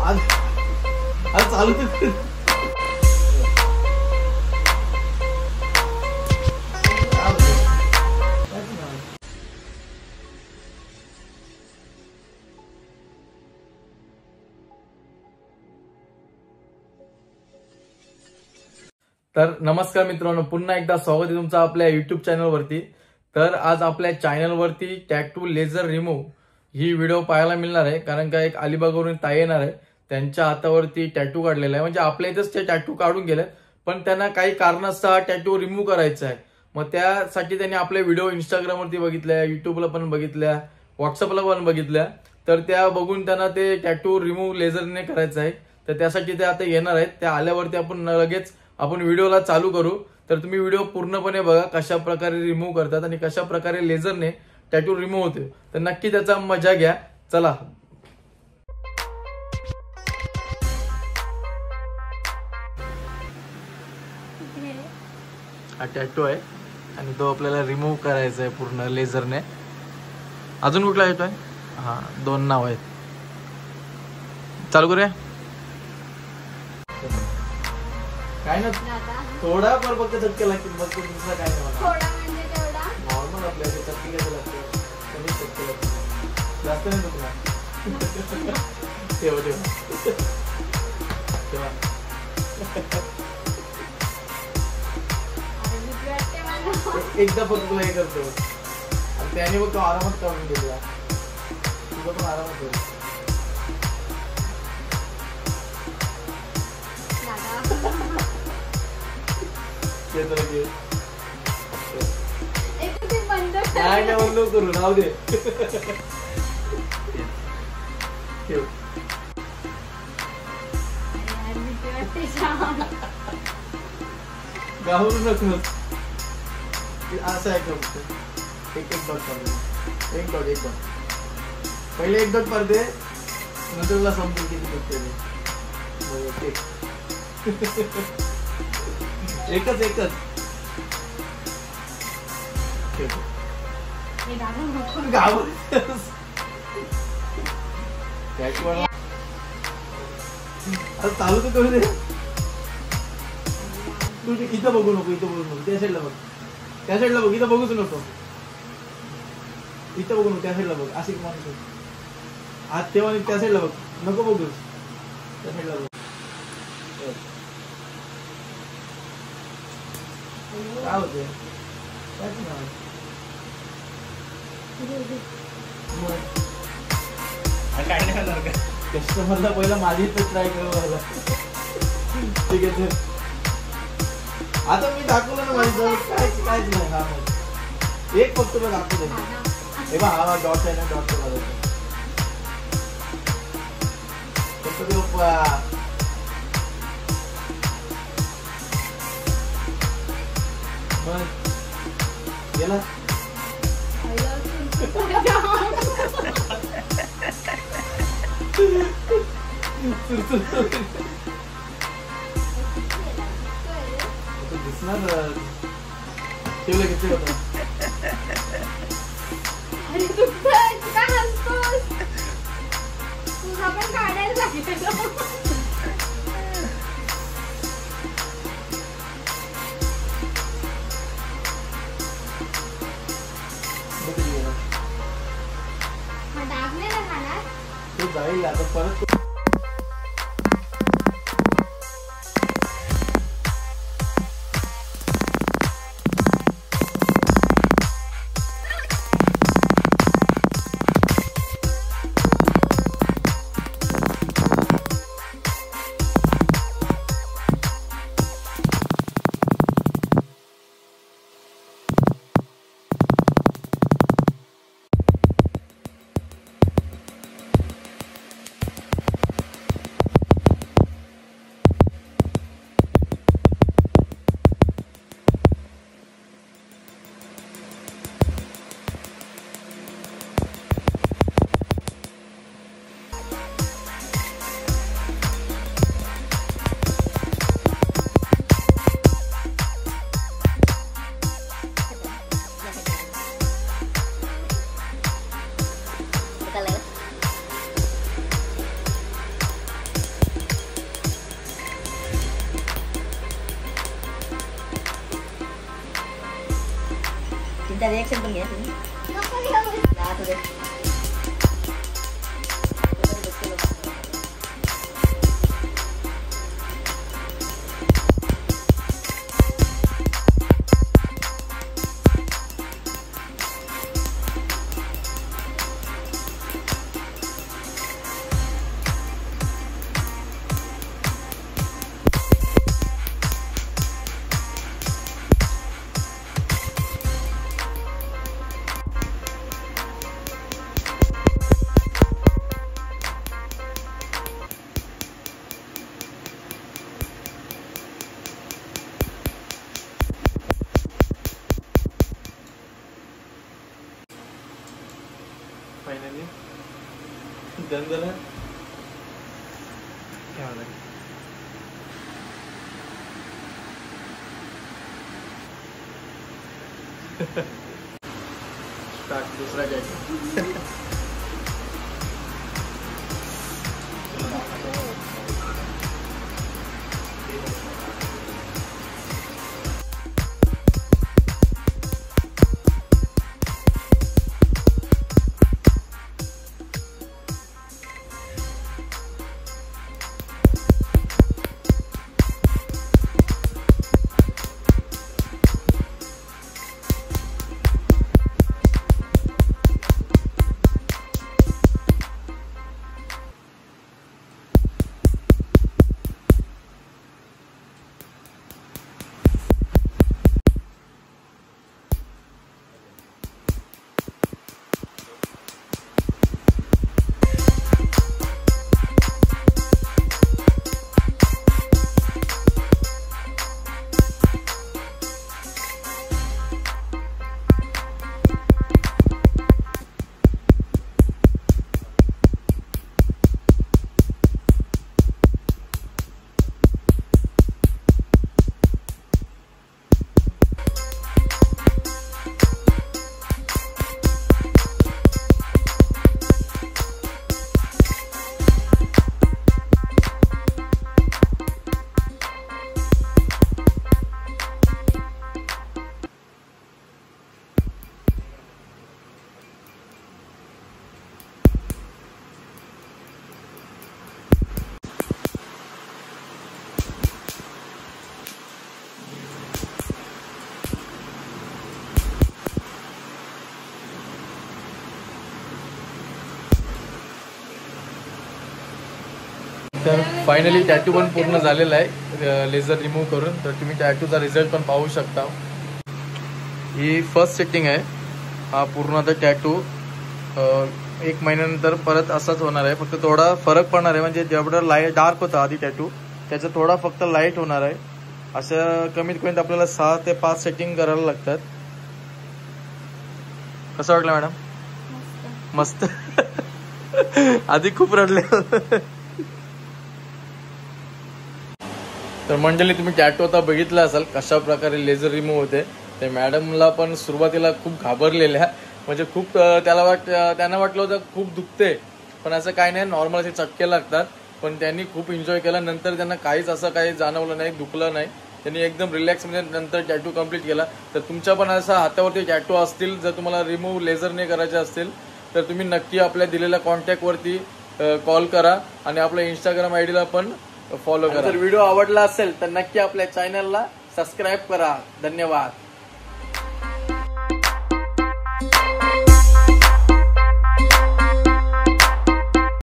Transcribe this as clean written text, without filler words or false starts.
आज चालू तर तर नमस्कार मित्रांनो, पुन्हा एकदा स्वागत आहे तुमचं आपल्या युट्यूब चॅनलवरती। तर आज आपल्या चॅनलवरती टॅटू लेझर रिमूव्ह ही व्हिडिओ पाहायला मिळणार आहे, कारण का एक अलिबागवरून ताई येणार आहे, त्यांच्या हातावरती टॅटू काढलेला आहे। म्हणजे आपल्या इथेच ते टॅटू काढून गेले, पण त्यांना काही कारणास्तव टॅटू रिमूव्ह करायचा आहे। मग त्यासाठी त्यांनी आपले व्हिडिओ इंस्टाग्रामवरती बघितल्या, युट्यूबला पण बघितल्या, व्हॉट्सअपला पण बघितल्या। तर त्या बघून त्यांना ते टॅटू रिमूव्ह लेझरने करायचं आहे। तर त्यासाठी ते आता येणार आहेत। त्या आल्यावरती आपण व्हिडिओला चालू करू। तर तुम्ही व्हिडिओ पूर्णपणे बघा, कशा प्रकारे रिमूव्ह करतात आणि कशा प्रकारे लेझरने टॅटू रिमूव्ह होते। तर नक्की त्याचा मजा घ्या। चला, हा टॅटू आहे आणि तो आपल्याला रिमूव्ह करायचा आहे पूर्ण लेझरने। अजून कुठला येतोय? हा, 2 नाव आहेत। चालू करूया। काय ना थोडा पर फक्त चटके लागतील, मग दुसरा काय नाही। थोडा म्हणजे तेवढा नॉर्मल आपल्या चटके कसं लागते, कमी चटके लागते, जास्त नाही दुखणार। ठेवा ठेवा ठेवा। एकदा फक्त तुला हे करतो आणि त्याने बघ तो आरामात काढून घेतला, तुझं पण आरामात होईल। नाही नाही, बंद करू, राहू दे। घाबरू नको, असं आहे का? एक डॉट पाडते, एक डॉट पहिले एक डॉट पाडते, नंतर तुला समजून किती बघते। एकच चालू तर करू दे। तू इथं बघू नको, त्या साईडला बघ, त्या साईडला बघ, इथं बघूच नको, इथं बघू नको, त्या साईडला बघ। असे माणूस आज तेव्हा त्या साईडला बघ, नको बघूस, त्या साईडला बघ। काय होते कस्टमरला पहिला माझी इथं ट्राय करू। ठीक आहे, आता मी दाखवलं ना माझ्याजवळ काहीच नाही। हा एक फक्त मी दाखवतो, हे बघ, हा डॉट आहे ना, डॉट गेला। दिसणार ठेवलं घेतलं होतं। तुझा पण काढायला लागेल। तो जाईल आता परत। त्याचा रिएक्शन पण घ्या तुम्ही. नको घेऊ. हा, असू दे. फायनली डन झालं. स्टार्ट दुसरा टॅटू. तर फायनली टॅटू पण पूर्ण झालेला आहे लेझर रिमूव्ह करून. तर तुम्ही टॅटूचा रिझल्ट पण पाहू शकता. ही फर्स्ट सेटिंग आहे. हा पूर्ण आता टॅटू 1 महिन्यानंतर परत असाच होणार आहे. फक्त थोडा फरक पडणार आहे. म्हणजे जेवढं लाईट डार्क होता आधी टॅटू त्याचा थोडा फक्त लाईट होणार आहे. असं कमीत कमीत आपल्याला 6 ते 5 सेटिंग करायला लागतात. कसं वाटलं मॅडम? मस्त. आधी खूप रडले. तर मंडळी तुम्ही टॅटू आता बघितला असाल कशा प्रकारे लेझर रिमूव्ह होते. ते मॅडमला पण सुरुवातीला खूप घाबरलेल्या. म्हणजे खूप त्यांना वाटलं होतं खूप दुखते. पण असं काही नाही, नॉर्मल असे चटके लागतात. पण त्यांनी खूप एन्जॉय केला. नंतर त्यांना काहीच असं काही जाणवलं नाही, दुखलं नाही. त्यांनी एकदम रिलॅक्स म्हणजे नंतर टॅटू कम्प्लीट केला. तर तुमच्या पण असा हातावरती टॅटू असतील, जर तुम्हाला रिमूव्ह लेझरने करायचे असतील तर तुम्ही नक्की आपल्या दिलेल्या कॉन्टॅक्टवरती कॉल करा आणि आपल्या इंस्टाग्राम आयडीला पण फॉलो करा. जर व्हिडिओ आवडला असेल तर नक्की आपल्या चॅनलला सबस्क्राईब करा. धन्यवाद.